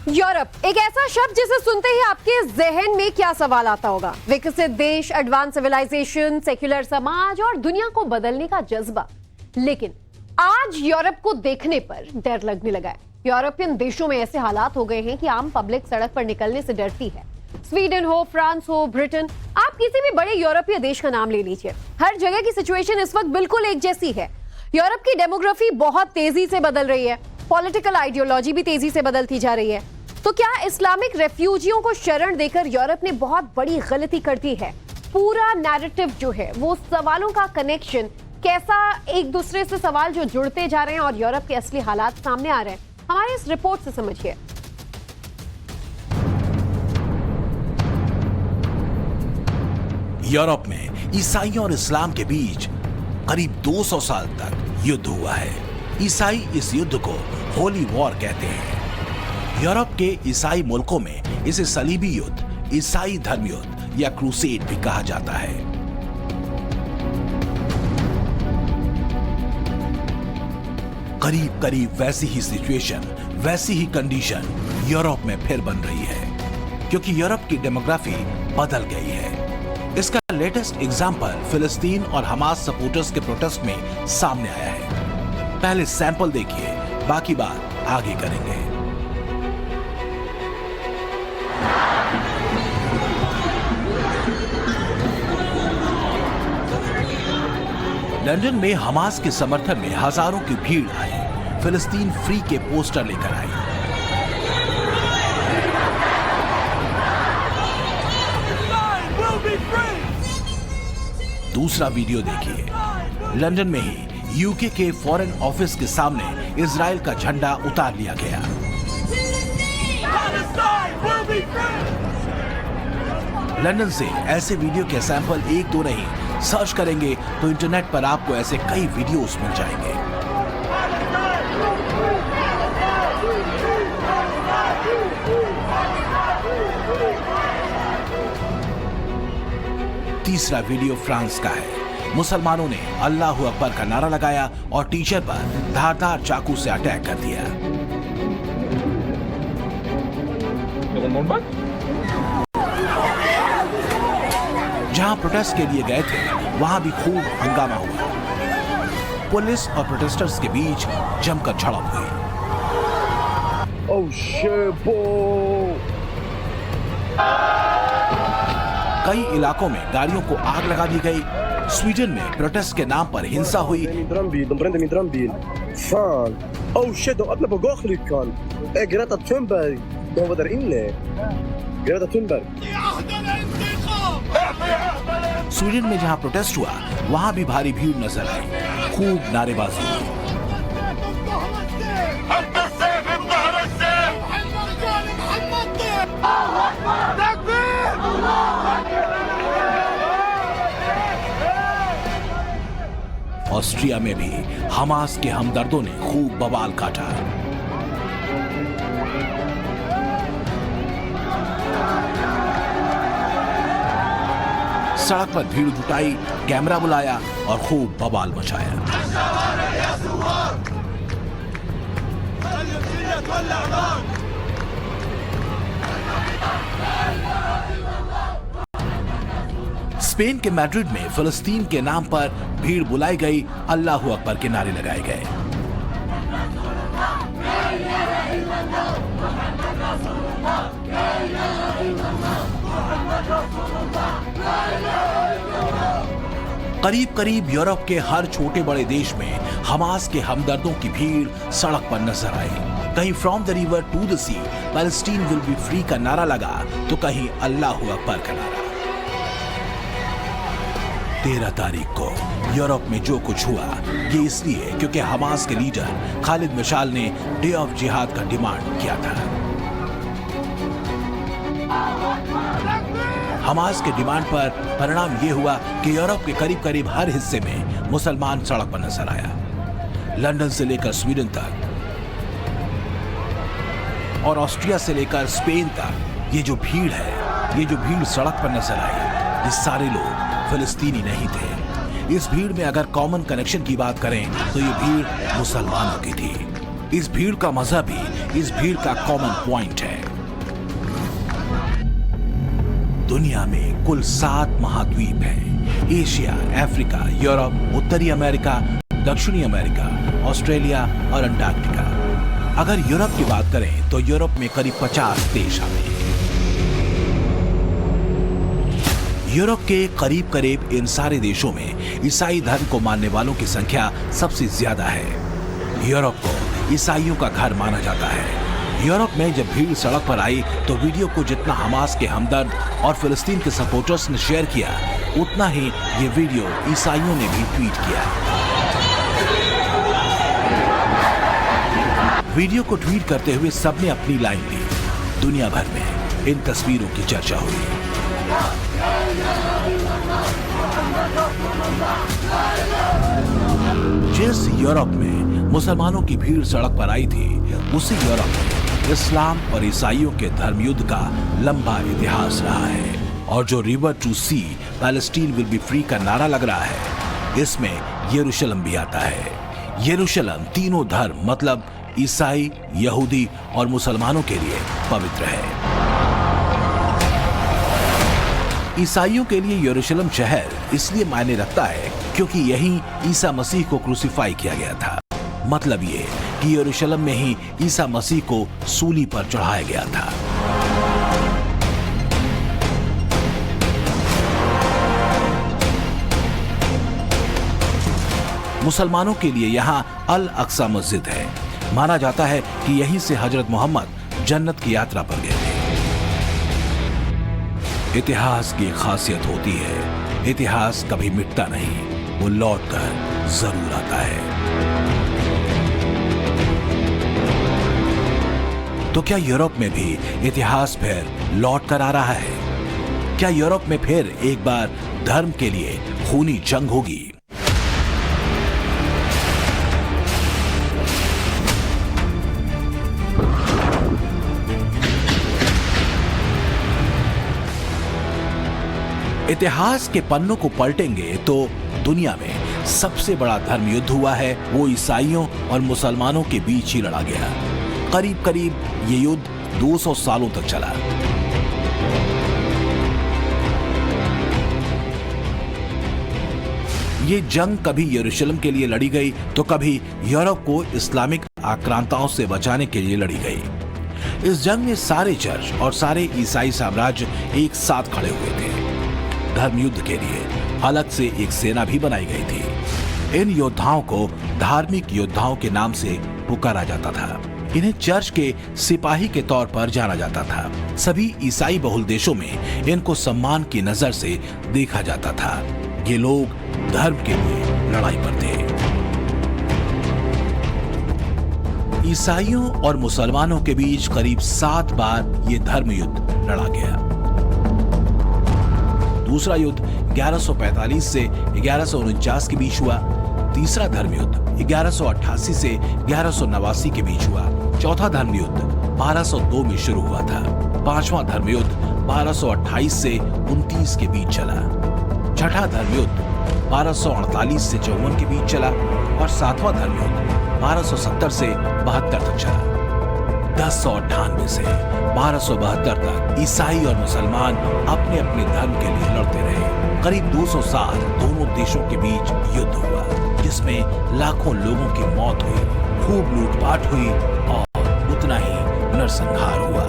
Europe एक ऐसा शब्द जिसे सुनते ही आपके जहन में क्या सवाल आता होगा? विकसित देश, एडवांस सिविलाइजेशन, सेक्युलर समाज और दुनिया को बदलने का जज्बा। लेकिन आज यूरोप को देखने पर डर लगने लगा है। यूरोपियन देशों में ऐसे हालात हो गए हैं कि आम पब्लिक सड़क पर निकलने से डरती है। स्वीडन हो, फ्रांस हो, ब्रिटेन, आप किसी भी बड़े यूरोपीय देश का नाम ले लीजिए, हर जगह की सिचुएशन इस वक्त बिल्कुल एक जैसी है। यूरोप की डेमोग्राफी बहुत तेजी से बदल रही है, पॉलिटिकल आइडियोलॉजी भी तेजी से बदलती जा रही है। तो क्या इस्लामिक रेफ्यूजियों को शरण देकर यूरोप ने बहुत बड़ी गलती कर दी है? पूरा नैरेटिव जो है वो सवालों का कनेक्शन कैसा, एक दूसरे से सवाल जो जुड़ते जा रहे हैं और यूरोप के असली हालात सामने आ रहे हैं, हमारे इस रिपोर्ट से समझिए। यूरोप में ईसाइयों और इस्लाम के बीच करीब 200 साल तक युद्ध हुआ है। ईसाई इस युद्ध को होली वॉर कहते हैं। यूरोप के ईसाई मुल्कों में इसे सलीबी युद्ध, ईसाई धर्म युद्ध या क्रूसेड भी कहा जाता है। करीब करीब वैसी ही सिचुएशन, वैसी ही कंडीशन यूरोप में फिर बन रही है, क्योंकि यूरोप की डेमोग्राफी बदल गई है। इसका लेटेस्ट एग्जाम्पल फिलिस्तीन और हमास सपोर्टर्स के प्रोटेस्ट में सामने आया है। पहले सैंपल देखिए, बाकी बात आगे करेंगे। लंदन में हमास के समर्थन में हजारों की भीड़ आई, फिलिस्तीन फ्री के पोस्टर लेकर आई। दूसरा वीडियो देखिए, लंदन में ही यूके के फॉरेन ऑफिस के सामने इजराइल का झंडा उतार लिया गया। लंदन से ऐसे वीडियो के सैंपल एक दो नहीं, सर्च करेंगे तो इंटरनेट पर आपको ऐसे कई वीडियोस मिल जाएंगे। तीसरा वीडियो फ्रांस का है। मुसलमानों ने अल्लाहू अकबर का नारा लगाया और टीचर पर धारदार चाकू से अटैक कर दिया। जहां प्रोटेस्ट के लिए गए थे वहां भी खूब हंगामा हुआ। पुलिस और प्रोटेस्टर्स के बीच जमकर झड़प हुई। कई इलाकों में गाड़ियों को आग लगा दी गई। स्वीडन में प्रोटेस्ट के नाम पर हिंसा हुई। स्वीडन में जहां प्रोटेस्ट हुआ वहां भी भारी भीड़ नजर आई, खूब नारेबाजी हुई। ऑस्ट्रिया में भी हमास के हमदर्दों ने खूब बवाल काटा। सड़क पर भीड़ जुटाई, कैमरा बुलाया और खूब बवाल मचाया। स्पेन के मैड्रिड में फिलिस्तीन के नाम पर भीड़ बुलाई गई, अल्लाहू अकबर के नारे लगाए गए। करीब करीब यूरोप के हर छोटे बड़े देश में हमास के हमदर्दों की भीड़ सड़क पर नजर आई। कहीं from the river to the sea Palestine will be free का नारा लगा तो कहीं अल्लाहू अकबर का नारा। 13 तारीख को यूरोप में जो कुछ हुआ ये इसलिए क्योंकि हमास के लीडर खालिद मशाल ने डे ऑफ जिहाद का डिमांड किया था। हमास के डिमांड पर परिणाम यह हुआ कि यूरोप के करीब करीब हर हिस्से में मुसलमान सड़क पर नजर आया। लंदन से लेकर स्वीडन तक और ऑस्ट्रिया से लेकर स्पेन तक ये जो भीड़ है, ये जो भीड़ सड़क पर नजर आई, ये सारे लोग फिलिस्तीनी नहीं थे। इस भीड़ में अगर कॉमन कनेक्शन की बात करें तो ये भीड़ मुसलमानों की थी। इस भीड़ का मजहब ही इस भीड़ का कॉमन पॉइंट है। दुनिया में कुल 7 महाद्वीप हैं। एशिया, अफ्रीका, यूरोप, उत्तरी अमेरिका, दक्षिणी अमेरिका, ऑस्ट्रेलिया और अंटार्कटिका। अगर यूरोप की बात करें तो यूरोप में करीब 50 देश आते हैं। यूरोप के करीब करीब इन सारे देशों में ईसाई धर्म को मानने वालों की संख्या सबसे ज्यादा है। यूरोप को ईसाइयों का घर माना जाता है। यूरोप में जब भीड़ सड़क पर आई तो वीडियो को जितना हमास के हमदर्द और फिलिस्तीन के सपोर्टर्स ने शेयर किया, उतना ही ये वीडियो ईसाइयों ने भी ट्वीट किया। वीडियो को ट्वीट करते हुए सबने अपनी लाइन ली। दुनिया भर में इन तस्वीरों की चर्चा हुई। जिस यूरोप में मुसलमानों की भीड़ सड़क पर आई थी, उसी यूरोप में इस्लाम और ईसाइयों के धर्मयुद्ध का लंबा इतिहास रहा है। और जो river to sea Palestine will be free का नारा लग रहा है, इसमें यरूशलेम भी आता है। यरूशलेम तीनों धर्म मतलब ईसाई, यहूदी और मुसलमानों के लिए पवित्र है। ईसाइयों के लिए यरूशलेम शहर इसलिए मायने रखता है क्योंकि यहीं ईसा मसीह को क्रूसिफाई किया गया था। मतलब ये कि यरूशलेम में ही ईसा मसीह को सूली पर चढ़ाया गया था। मुसलमानों के लिए यहाँ अल अक्सा मस्जिद है। माना जाता है कि यहीं से हजरत मोहम्मद जन्नत की यात्रा पर गए थे। इतिहास की खासियत होती है, इतिहास कभी मिटता नहीं, वो लौट कर जरूर आता है। तो क्या यूरोप में भी इतिहास फिर लौट कर आ रहा है? क्या यूरोप में फिर एक बार धर्म के लिए खूनी जंग होगी? इतिहास के पन्नों को पलटेंगे तो दुनिया में सबसे बड़ा धर्म युद्ध हुआ है, वो ईसाइयों और मुसलमानों के बीच ही लड़ा गया। करीब करीब ये युद्ध 200 सालों तक चला। ये जंग कभी यरूशलेम के लिए लड़ी गई तो कभी यूरोप को इस्लामिक आक्रांताओं से बचाने के लिए लड़ी गई। इस जंग में सारे चर्च और सारे ईसाई साम्राज्य एक साथ खड़े हुए थे। धर्म युद्ध के लिए अलग से एक सेना भी बनाई गई थी। इन योद्धाओं को धार्मिक योद्धाओं के नाम से पुकारा जाता था। इन्हें चर्च के सिपाही के तौर पर जाना जाता था। सभी ईसाई बहुल देशों में इनको सम्मान की नजर से देखा जाता था। ये लोग धर्म के लिए लड़ाई पर थे। ईसाइयों और मुसलमानों के बीच करीब 7 बार ये धर्म युद्ध लड़ा गया। दूसरा युद्ध 1145 से 1149 के बीच हुआ। तीसरा धर्म युद्ध 1188 से 1189 के बीच हुआ। चौथा धर्म युद्ध 1202 में शुरू हुआ था। पांचवा धर्म युद्ध 1228 से 29 के बीच चला। छठा धर्म युद्ध 1248 से 54 के बीच चला और सातवां धर्म युद्ध 1270 से 72 तक चला। 1098 से 1272 तक ईसाई और मुसलमान अपने अपने धर्म के लिए लड़ते रहे। करीब 200 साल दोनों देशों के बीच युद्ध हुआ, जिसमें लाखों लोगों की मौत हुई, खूब लूटपाट हुई और उतना ही नरसंहार हुआ।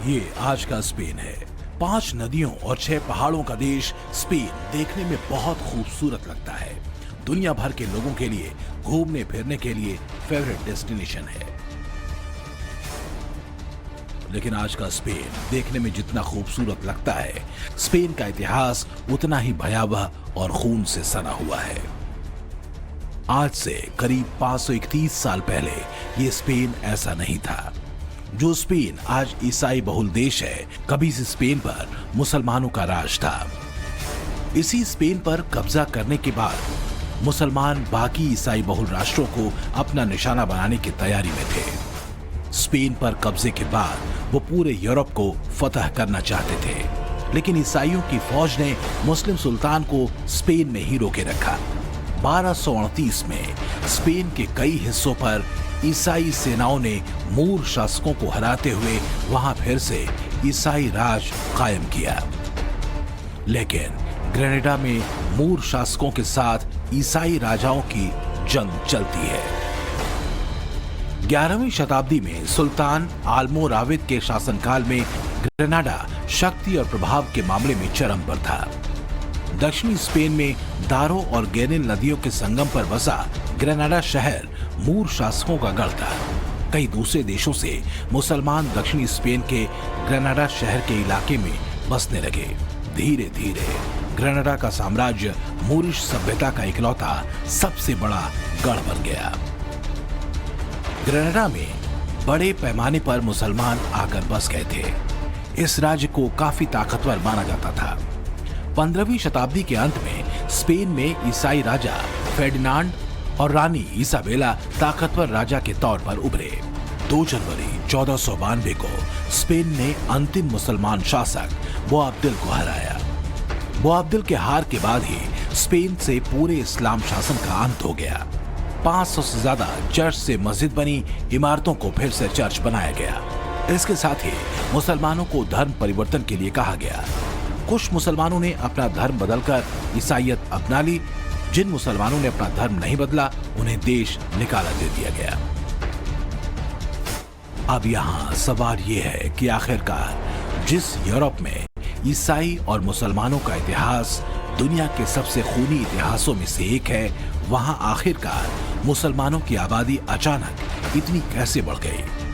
ये आज का स्पेन है। 5 नदियों और 6 पहाड़ों का देश स्पेन देखने में बहुत खूबसूरत लगता है। दुनिया भर के लोगों के लिए घूमने फिरने के लिए फेवरेट डेस्टिनेशन है। लेकिन आज का स्पेन देखने में जितना खूबसूरत लगता है, स्पेन का इतिहास उतना ही भयावह और खून से सना हुआ है। आज से करीब 531 साल पहले ये स्पेन ऐसा नहीं था। जो स्पेन आज ईसाई बहुल देश है, कभी इस स्पेन पर मुसलमानों का राज था। इसी स्पेन पर कब्जा करने के बाद मुसलमान बाकी ईसाई बहुल राष्ट्रों को अपना निशाना बनाने की तैयारी में थे। स्पेन पर कब्जे के बाद वो पूरे यूरोप को फतह करना चाहते थे, लेकिन ईसाइयों की फौज ने मुस्लिम सुल्तान को स्पेन में ही रोके रखा। 1238 में स्पेन के कई हिस्सों पर ईसाई सेनाओं ने मूर शासकों को हराते हुए वहां फिर से ईसाई राज कायम किया। लेकिन ग्रेनेडा में मूर शासकों के साथ ईसाई राजाओं की जंग चलती है। 11वीं शताब्दी में सुल्तान आलमोराविद के शासनकाल में ग्रेनाडा शक्ति और प्रभाव के मामले में चरम पर था। दक्षिणी स्पेन में दारो और गेनिल नदियों के संगम पर बसा ग्रेनाडा शहर मूर शासकों का गढ़ था। कई दूसरे देशों से मुसलमान दक्षिणी स्पेन के ग्रेनाडा शहर के इलाके में बसने लगे। धीरे धीरे ग्रेनाडा का साम्राज्य मूरिश सभ्यता का इकलौता सबसे बड़ा गढ़ बन गया। ग्रेनाडा में बड़े पैमाने पर मुसलमान आकर बस गए थे। इस राज्य को काफी ताकतवर माना जाता था। 15वीं शताब्दी के अंत में स्पेन में ईसाई राजा फेर्डिनांड और रानी इसाबेला ताकतवर राजा के तौर पर उभरे। 2 जनवरी 1492 को स्पेन ने अंतिम मुसलमान शासक बोआब्दिल को हराया। बोआब्दिल के हार के बाद ही स्पेन से पूरे इस्लाम शासन का अंत हो गया। 500 से ज्यादा चर्च से मस्जिद बनी, इमारतों को फिर से चर्च बनाया गया। इसके साथ ही मुसलमानों को धर्म परिवर्तन के लिए कहा गया। कुछ मुसलमानों ने अपना धर्म बदलकर ईसाईयत अपना ली। जिन मुसलमानों ने अपना धर्म नहीं बदला उन्हें देश निकाला दे दिया गया। अब यहाँ सवाल ये है कि आखिरकार जिस यूरोप में ईसाई और मुसलमानों का इतिहास दुनिया के सबसे खूनी इतिहासों में से एक है, वहां आखिरकार मुसलमानों की आबादी अचानक इतनी कैसे बढ़ गई?